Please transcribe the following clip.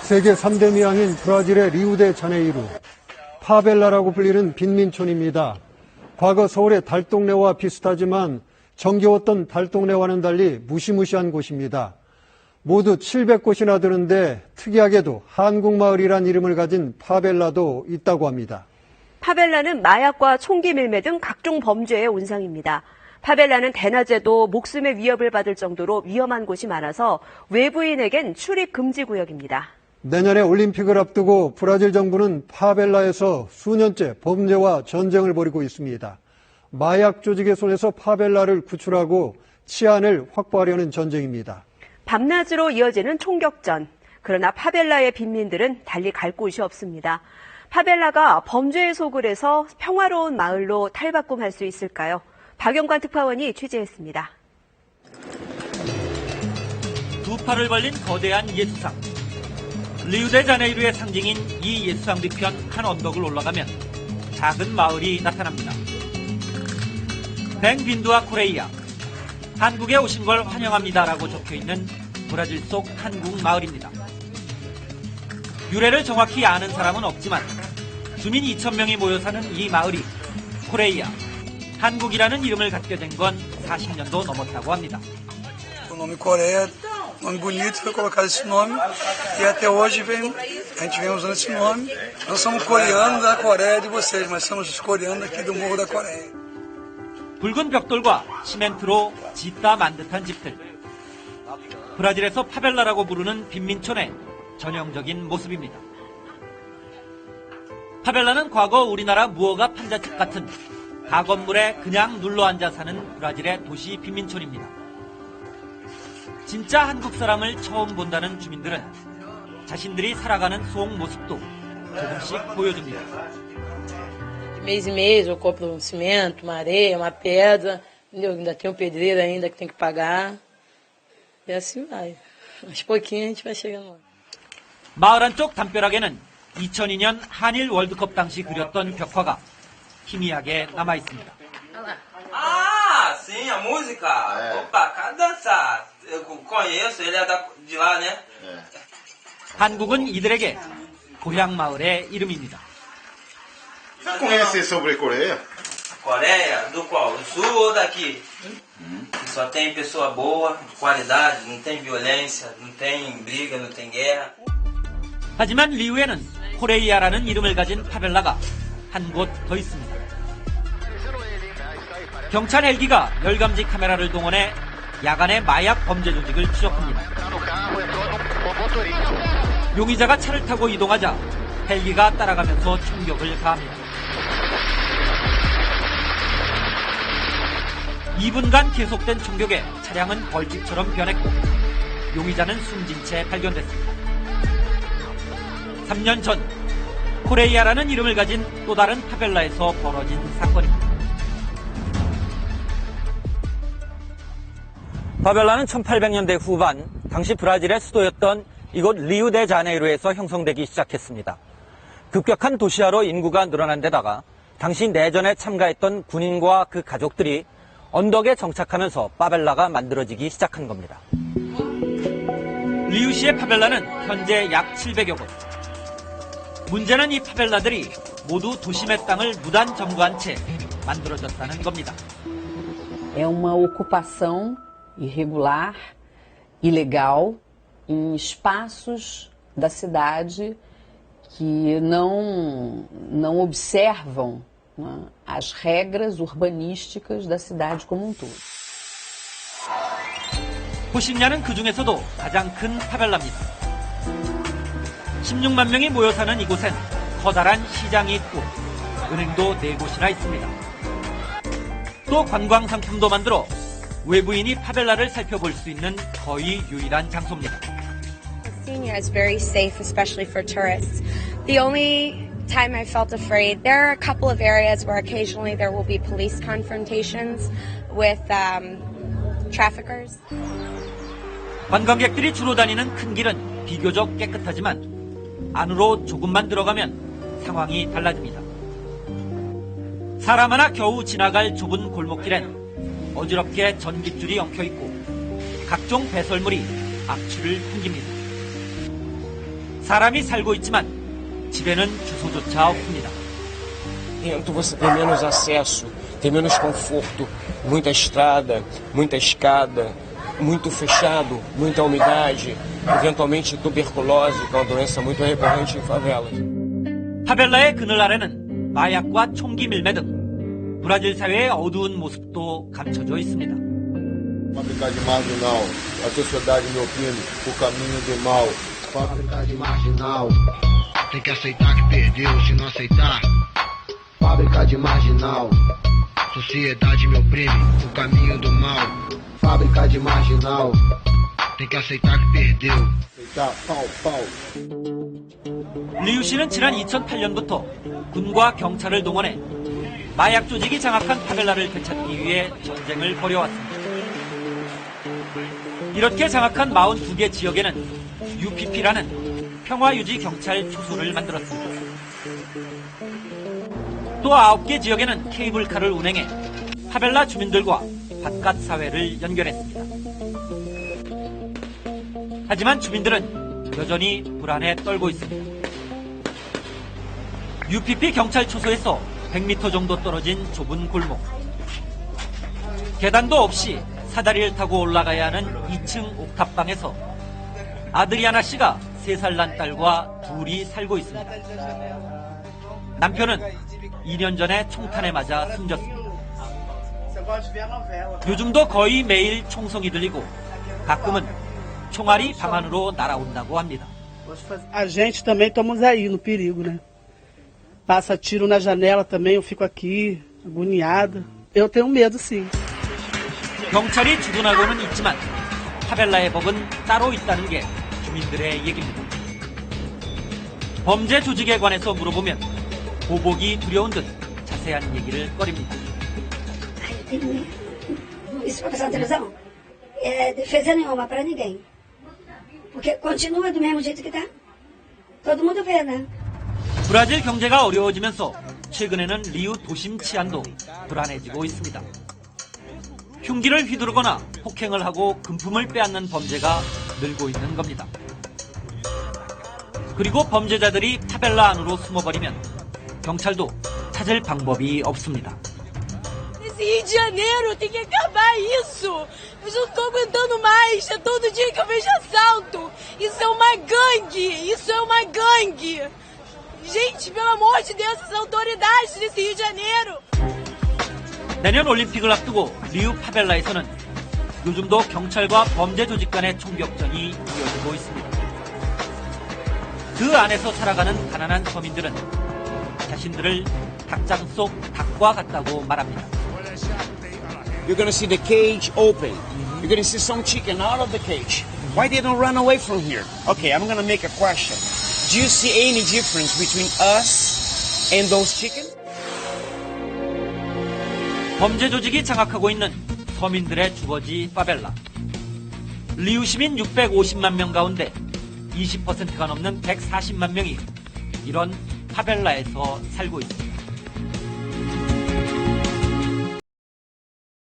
세계 3대 미항인 브라질의 리우데자네이루, 파벨라라고 불리는 빈민촌입니다. 과거 서울의 달동네와 비슷하지만 정겨웠던 달동네와는 달리 무시무시한 곳입니다. 모두 700곳이나 되는데 특이하게도 한국마을이란 이름을 가진 파벨라도 있다고 합니다. 파벨라는 마약과 총기 밀매 등 각종 범죄의 온상입니다. 파벨라는 대낮에도 목숨의 위협을 받을 정도로 위험한 곳이 많아서 외부인에겐 출입 금지 구역입니다. 내년에 올림픽을 앞두고 브라질 정부는 파벨라에서 수년째 범죄와 전쟁을 벌이고 있습니다. 마약 조직의 손에서 파벨라를 구출하고 치안을 확보하려는 전쟁입니다. 밤낮으로 이어지는 총격전. 그러나 파벨라의 빈민들은 달리 갈 곳이 없습니다. 파벨라가 범죄에 속을 해서 평화로운 마을로 탈바꿈할 수 있을까요? 박영관 특파원이 취재했습니다. 두 팔을 벌린 거대한 예수상. 리우데자네이루의 상징인 이 예수상 뒤편 한 언덕을 올라가면 작은 마을이 나타납니다. 뱅빈두아 코레이아. 한국에 오신 걸 환영합니다라고 적혀있는 브라질 속 한국 마을입니다. 유래를 정확히 아는 사람은 없지만 주민 2,000명이 모여 사는 이 마을이 코레이아, 한국이라는 이름을 갖게 된 건 40년도 넘었다고 합니다. O nome Coreia, nome bonito, foi colocado esse nome e até hoje a gente vem usando esse nome. Nós somos coreanos da Coreia de vocês, mas somos os coreanos aqui do Morro da Coreia. 붉은 벽돌과 시멘트로 짓다 만듯한 집들. 브라질에서 파벨라라고 부르는 빈민촌의 전형적인 모습입니다. 파벨라는 과거 우리나라 무허가 판잣집 같은 가건물에 그냥 눌러앉아 사는 브라질의 도시 빈민촌입니다. 진짜 한국 사람을 처음 본다는 주민들은 자신들이 살아가는 속 모습도 조금씩 보여줍니다. Mês em mês eu compro um cimento, uma areia, uma pedra, entendeu? Ainda tem um pedreiro ainda que tem que pagar. E assim vai. Aos pouquinhos a gente vai chegando lá. 마을 한쪽 담벼락에는 2002년 한일 월드컵 당시 그렸던 벽화가 희미하게 남아 있습니다. Ah, sim, a música. Opa, cara dançar. Eu conheço, ele é de lá, né? 한국은 이들에게 고향 마을의 이름입니다. Você conhece sobre Coreia? Coreia, do qual? Do sul ou daqui? Só tem pessoa boa, de qualidade, não tem violência, não tem briga, não tem guerra. 하지만 리우에는 코레이아라는 이름을 가진 파벨라가 한 곳 더 있습니다. 경찰 헬기가 열감지 카메라를 동원해 야간에 마약 범죄 조직을 추적합니다. 용의자가 차를 타고 이동하자 헬기가 따라가면서 총격을 가합니다. 2분간 계속된 총격에 차량은 벌집처럼 변했고 용의자는 숨진 채 발견됐습니다. 3년 전 코레이아라는 이름을 가진 또 다른 파벨라에서 벌어진 사건입니다. 파벨라는 1800년대 후반 당시 브라질의 수도였던 이곳 리우데자네이루에서 형성되기 시작했습니다. 급격한 도시화로 인구가 늘어난 데다가 당시 내전에 참가했던 군인과 그 가족들이 언덕에 정착하면서 파벨라가 만들어지기 시작한 겁니다. 리우시의 파벨라는 현재 약 700여 곳. 문제는 이 파벨라들이 모두 도심의 땅을 무단 점거한 채 만들어졌다는 겁니다. É uma ocupação irregular, ilegal, em espaços da cidade que não observam, né, as regras urbanísticas da cidade como um todo. 호신야는 그 중에서도 가장 큰 파벨라입니다. 16만 명이 모여 사는 이곳엔 커다란 시장이 있고 은행도 4곳이나 있습니다. 또 관광 상품도 만들어 외부인이 파벨라를 살펴볼 수 있는 거의 유일한 장소입니다. Senior is very safe, especially for tourists. The only time I felt afraid, there are a couple of areas where occasionally there will be police confrontations with traffickers. 관광객들이 주로 다니는 큰 길은 비교적 깨끗하지만 안으로 조금만 들어가면 상황이 달라집니다. 사람 하나 겨우 지나갈 좁은 골목길엔 어지럽게 전깃줄이 엉켜있고 각종 배설물이 악취를 풍깁니다. 사람이 살고 있지만 집에는 주소조차 없습니다. Dentro você tem menos acesso, tem menos conforto, muita estrada, muita escada, muito fechado, muita umidade, eventualmente tuberculose, que é uma doença muito recorrente em favelas. 파벨라의 그늘 아래는 마약과 총기 밀매 등 브라질 사회의 어두운 모습도 감춰져 있습니다. Fábrica marginal, a sociedade me oprime, o caminho do mal. Fábrica marginal, tem que aceitar que perdeu, se não aceitar. fábrica marginal, Sociedade me oprime, o caminho do mal. fábrica marginal. Tem que aceitar que perdeu. aceitar, pau. 리우 씨는 지난 2008년부터 군과 경찰을 동원해 마약 조직이 장악한 파벨라를 되찾기 위해 전쟁을 벌여왔습니다. 이렇게 장악한 42개 지역에는 UPP라는 평화유지 경찰 초소를 만들었습니다. 또 9개 지역에는 케이블카를 운행해 파벨라 주민들과 바깥 사회를 연결했습니다. 하지만 주민들은 여전히 불안에 떨고 있습니다. UPP 경찰 초소에서 100m 정도 떨어진 좁은 골목. 계단도 없이 사다리를 타고 올라가야 하는 2층 옥탑방에서 아드리아나 씨가 3살 난 딸과 둘이 살고 있습니다. 남편은 2년 전에 총탄에 맞아 숨졌습니다. 요즘도 거의 매일 총성이 들리고 가끔은 총알이 방 안으로 날아온다고 합니다. A gente também estamos aí no perigo, né? Passa tiro na janela também, eu fico aqui, agoniada. Eu tenho medo, sim. 경찰이 주둔하고는 있지만 파벨라의 법은 따로 있다는 게 주민들의 얘기입니다. 범죄 조직에 관해서 물어보면 보복이 두려운 듯 자세한 얘기를 꺼립니다. Isso vai passar na televisão? É defesa nenhuma para ninguém. Porque continua do mesmo jeito que tá. Todo mundo vê, né? 브라질 경제가 어려워지면서 최근에는 리우 도심 치안도 불안해지고 있습니다. 흉기를 휘두르거나 폭행을 하고 금품을 빼앗는 범죄가 늘고 있는 겁니다. 그리고 범죄자들이 파벨라 안으로 숨어버리면 경찰도 찾을 방법이 없습니다. Esse Rio de Janeiro tem que acabar isso. Eu já não tô aguentando mais. É todo dia que eu vejo assalto. Isso é uma gangue. Isso é uma gangue. Gente, pelo amor de Deus, essas autoridades desse Rio de Janeiro. 내년 올림픽을 앞두고 리우 파벨라에서는 요즘도 경찰과 범죄 조직 간의 총격전이 이어지고 있습니다. 그 안에서 살아가는 가난한 서민들은 자신들을 닭장 속 닭과 같다고 말합니다. You're gonna see the cage open. You're gonna see some chicken out of the cage. Why they don't run away from here? Okay, I'm gonna make a question. Do you see any difference between us and those chickens? 범죄 조직이 장악하고 있는 서민들의 주거지 파벨라. 리우 시민 650만 명 가운데 20%가 넘는 140만 명이 이런 파벨라에서 살고 있습니다.